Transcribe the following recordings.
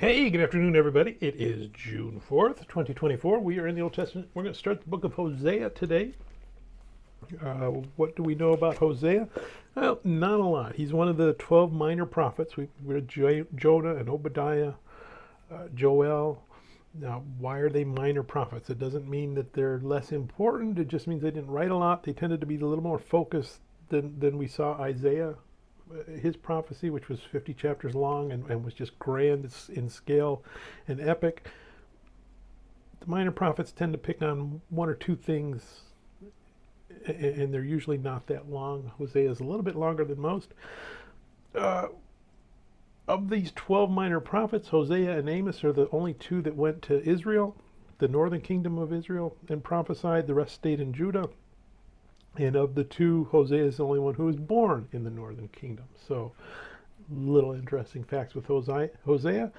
Hey, good afternoon, everybody. It is June 4th, 2024. We are in the Old Testament. We're going to start the book of Hosea today. What do we know about Hosea? Well, not a lot. He's one of the 12 minor prophets. We read Jonah and Obadiah, Joel. Now, why are they minor prophets? It doesn't mean that they're less important. It just means they didn't write a lot. They tended to be a little more focused than we saw Isaiah. His prophecy, which was 50 chapters long and was just grand in scale and epic. The minor prophets tend to pick on one or two things, and they're usually not that long. Hosea is a little bit longer than most. Of these 12 minor prophets, Hosea and Amos are the only two that went to Israel, the northern kingdom of Israel, and prophesied. The rest stayed in Judah. And of the two, Hosea is the only one who was born in the northern kingdom. So, little interesting facts with Hosea.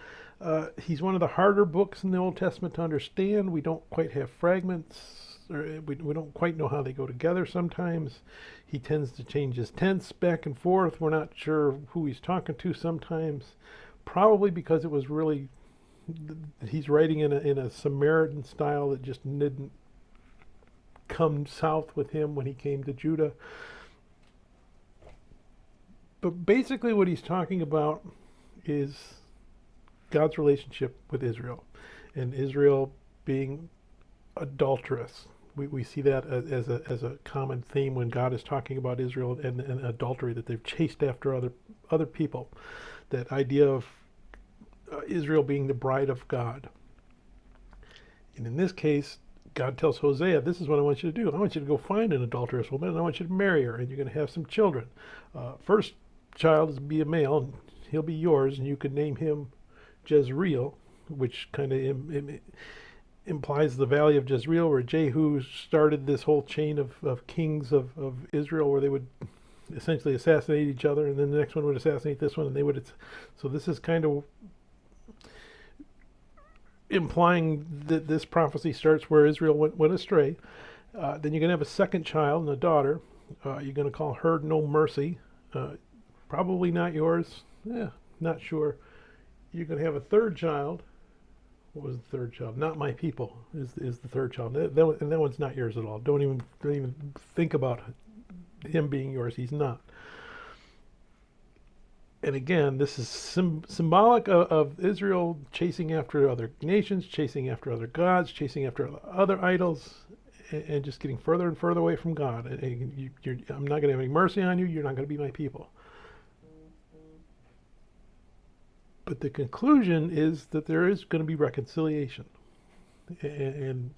He's one of the harder books in the Old Testament to understand. We don't quite have fragments, or we don't quite know how they go together sometimes. He tends to change his tense back and forth. We're not sure who he's talking to sometimes, probably because it was really, he's writing in a Samaritan style that just didn't come south with him when he came to Judah. But basically what he's talking about is God's relationship with Israel, and Israel being adulterous. We see that as a common theme when God is talking about Israel and adultery, that they've chased after other people. That idea of Israel being the bride of God. And in this case, God tells Hosea, this is what I want you to do. I want you to go find an adulterous woman, and I want you to marry her, and you're going to have some children. First child is to be a male, and he'll be yours, and you could name him Jezreel, which kind of implies the valley of Jezreel, where Jehu started this whole chain of kings of Israel, where they would essentially assassinate each other, and then the next one would assassinate this one, and they would. So this is kind of implying that this prophecy starts where Israel went astray. Then you're going to have a second child and a daughter. You're going to call her No Mercy. Probably not yours. Not sure. You're going to have a third child. What was the third child? Not My People is the third child. And that one's not yours at all. Don't even think about him being yours. He's not. And again, this is symbolic of Israel chasing after other nations, chasing after other gods, chasing after other idols, and just getting further and further away from God. I'm not going to have any mercy on you. You're not going to be my people. But the conclusion is that there is going to be reconciliation. And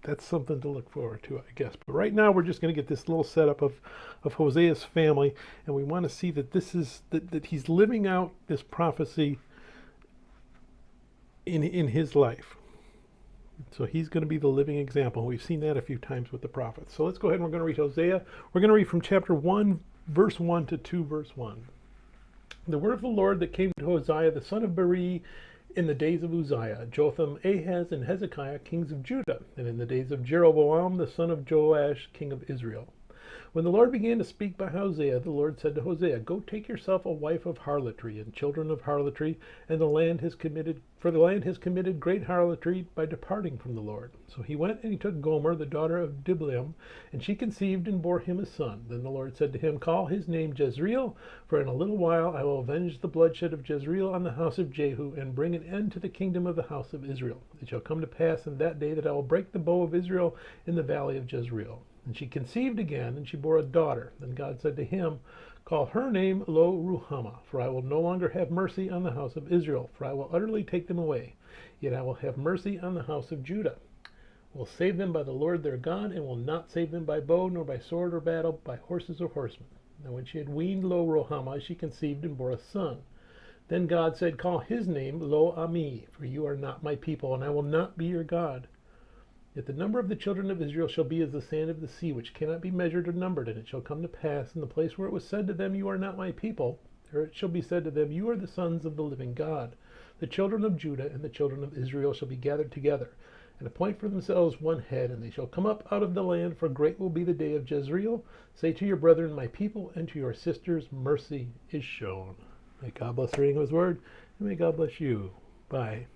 that's something to look forward to, I guess. But right now, we're just going to get this little setup of Hosea's family, and we want to see that this is that he's living out this prophecy in his life. So he's going to be the living example. We've seen that a few times with the prophets. So let's go ahead and we're going to read Hosea. We're going to read from chapter 1, verse 1 to 2, verse 1. The word of the Lord that came to Hosea, the son of Beri, in the days of Uzziah, Jotham, Ahaz, and Hezekiah, kings of Judah, and in the days of Jeroboam, the son of Joash, king of Israel. When the Lord began to speak by Hosea, the Lord said to Hosea, Go take yourself a wife of harlotry and children of harlotry, and the land has committed great harlotry by departing from the Lord. So he went and he took Gomer, the daughter of Diblaim, and she conceived and bore him a son. Then the Lord said to him, Call his name Jezreel, for in a little while I will avenge the bloodshed of Jezreel on the house of Jehu, and bring an end to the kingdom of the house of Israel. It shall come to pass in that day that I will break the bow of Israel in the valley of Jezreel. And she conceived again, and she bore a daughter. Then God said to him, Call her name Lo Ruhamah, for I will no longer have mercy on the house of Israel, for I will utterly take them away. Yet I will have mercy on the house of Judah. I will save them by the Lord their God, and will not save them by bow, nor by sword or battle, by horses or horsemen. Now when she had weaned Lo Ruhamah, she conceived and bore a son. Then God said, Call his name Lo Ami, for you are not my people, and I will not be your God. Yet the number of the children of Israel shall be as the sand of the sea, which cannot be measured or numbered. And it shall come to pass in the place where it was said to them, You are not my people, or it shall be said to them, You are the sons of the living God. The children of Judah and the children of Israel shall be gathered together, and appoint for themselves one head, and they shall come up out of the land, for great will be the day of Jezreel. Say to your brethren, my people, and to your sisters, mercy is shown. May God bless the reading of his word, And may God bless you. Bye.